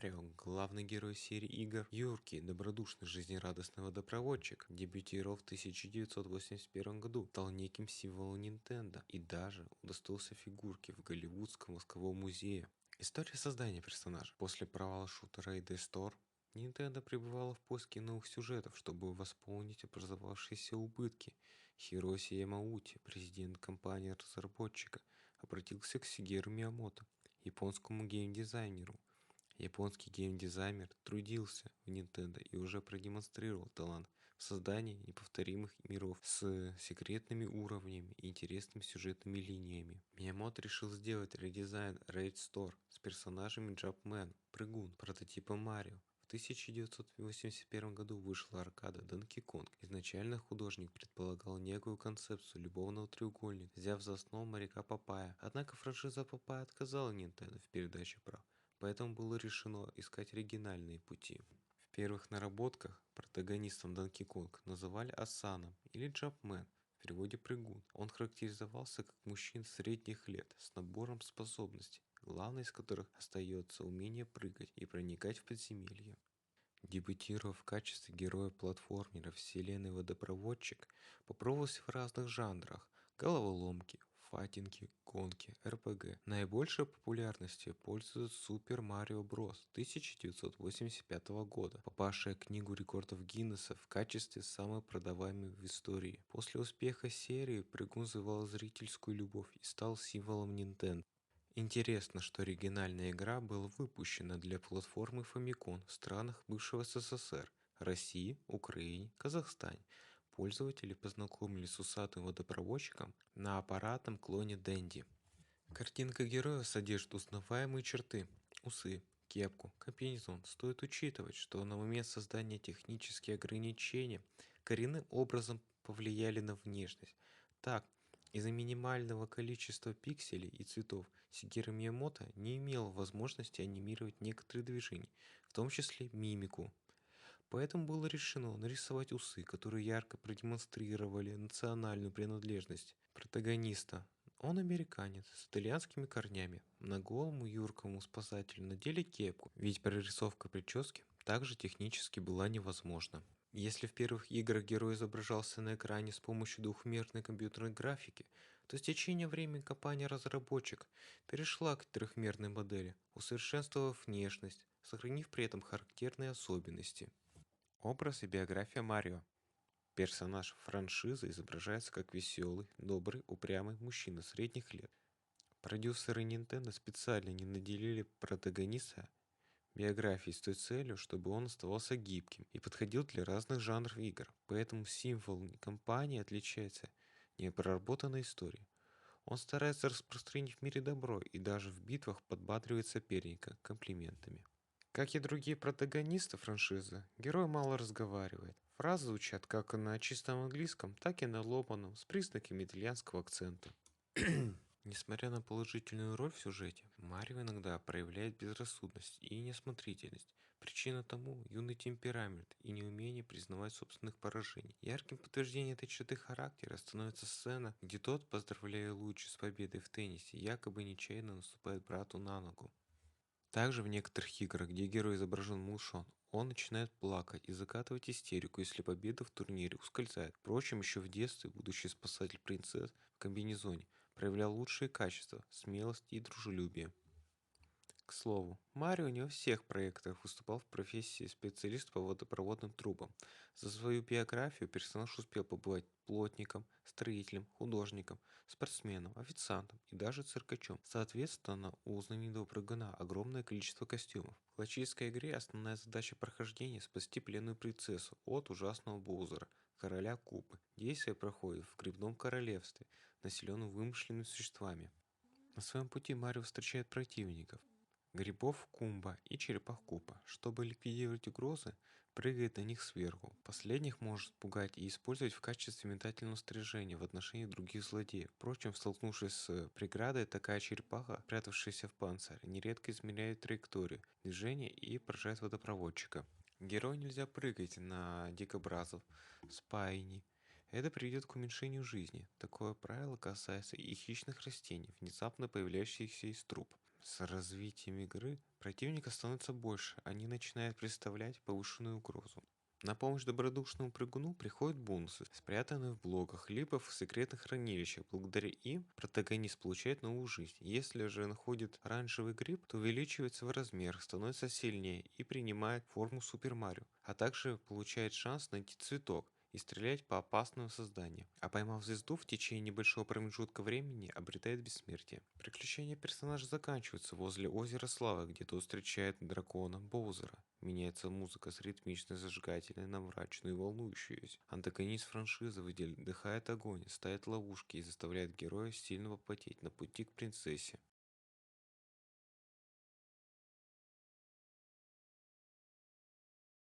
Марио, главный герой серии игр, юркий, добродушный, жизнерадостный водопроводчик, дебютировал в 1981 году, стал неким символом Nintendo и даже удостоился фигурки в Голливудском восковом музее. История создания персонажа. После провала шутера ID Store Nintendo пребывала в поиске новых сюжетов, чтобы восполнить образовавшиеся убытки. Хироси Ямаути, президент компании-разработчика, обратился к Сигеру Миямото, японскому геймдизайнеру. Японский геймдизайнер трудился в Nintendo и уже продемонстрировал талант в создании неповторимых миров с секретными уровнями и интересными сюжетными линиями. Миямото решил сделать редизайн Rage Store с персонажами Jumpman, Прыгун, прототипа Марио. В 1981 году вышла аркада Donkey Kong. Изначально художник предполагал некую концепцию любовного треугольника, взяв за основу моряка Папая. Однако франшиза Папая отказала Nintendo в передаче прав. Поэтому было решено искать оригинальные пути. В первых наработках протагонистом Donkey Kong называли Асаном или Джапмен, в переводе прыгун. Он характеризовался как мужчина средних лет с набором способностей, главной из которых остается умение прыгать и проникать в подземелья. Дебютировав в качестве героя-платформера вселенной Водопроводчик, попробовался в разных жанрах – головоломки, файтинги, гонки, РПГ. Наибольшей популярностью пользуется Super Mario Bros. 1985 года, попавшая в Книгу рекордов Гиннесса в качестве самой продаваемой в истории. После успеха серии прыгун завоевал зрительскую любовь и стал символом Nintendo. Интересно, что оригинальная игра была выпущена для платформы Famicom в странах бывшего СССР, России, Украине, Казахстане. Пользователи познакомились с усатым водопроводчиком на аппаратном клоне Dendy. Картинка героя содержит узнаваемые черты: усы, кепку, комбинезон. Стоит учитывать, что на момент создания технические ограничения коренным образом повлияли на внешность. Так, из-за минимального количества пикселей и цветов Сигеру Миямото не имел возможности анимировать некоторые движения, в том числе мимику. Поэтому было решено нарисовать усы, которые ярко продемонстрировали национальную принадлежность протагониста. Он американец с итальянскими корнями. На голому юркому спасателю надели кепку, ведь прорисовка прически также технически была невозможна. Если в первых играх герой изображался на экране с помощью двухмерной компьютерной графики, то с течением времени компания-разработчик перешла к трехмерной модели, усовершенствовав внешность, сохранив при этом характерные особенности. Образ и биография Марио. Персонаж франшизы изображается как веселый, добрый, упрямый мужчина средних лет. Продюсеры Nintendo специально не наделили протагониста биографией с той целью, чтобы он оставался гибким и подходил для разных жанров игр. Поэтому символ компании отличается непроработанной историей. Он старается распространить в мире добро и даже в битвах подбадривает соперника комплиментами. Как и другие протагонисты франшизы, герой мало разговаривает. Фразы звучат как на чистом английском, так и на ломаном, с признаками итальянского акцента. Несмотря на положительную роль в сюжете, Марио иногда проявляет безрассудность и неосмотрительность. Причина тому – юный темперамент и неумение признавать собственных поражений. Ярким подтверждением этой черты характера становится сцена, где тот, поздравляя Луичи с победой в теннисе, якобы нечаянно наступает брату на ногу. Также в некоторых играх, где герой изображен малышом, он начинает плакать и закатывать истерику, если победа в турнире ускользает. Впрочем, еще в детстве будущий спасатель принцесс в комбинезоне проявлял лучшие качества – смелость и дружелюбие. К слову, Марио не во всех проектах выступал в профессии специалиста по водопроводным трубам. За свою биографию персонаж успел побывать плотником, строителем, художником, спортсменом, официантом и даже циркачом. Соответственно, у знаменитого прыгуна огромное количество костюмов. В классической игре основная задача прохождения – спасти пленную принцессу от ужасного Боузера, короля Кубы. Действие проходит в грибном королевстве, населенном вымышленными существами. На своем пути Марио встречает противников, грибов Кумба и черепах Купа. Чтобы ликвидировать угрозы, прыгает на них сверху. Последних может пугать и использовать в качестве метательного снаряжения в отношении других злодеев. Впрочем, столкнувшись с преградой, такая черепаха, прятавшаяся в панцире, нередко измеряет траекторию движения и поражает водопроводчика. Герою нельзя прыгать на дикобразов, спайни. Это приведет к уменьшению жизни. Такое правило касается и хищных растений, внезапно появляющихся из труб. С развитием игры противника становится больше, они начинают представлять повышенную угрозу. На помощь добродушному прыгуну приходят бонусы, спрятанные в блоках, либо в секретных хранилищах. Благодаря им протагонист получает новую жизнь. Если же находит оранжевый гриб, то увеличивается в размерах, становится сильнее и принимает форму Супер Марио, а также получает шанс найти цветок и стрелять по опасным созданиям. А поймав звезду в течение небольшого промежутка времени, обретает бессмертие. Приключения персонажа заканчиваются возле озера Славы, где тот встречает дракона Боузера. Меняется музыка с ритмичной зажигательной на мрачную и волнующуюся. Антагонист франшизы выдыхает огонь, ставит ловушки и заставляет героя сильно попотеть на пути к принцессе.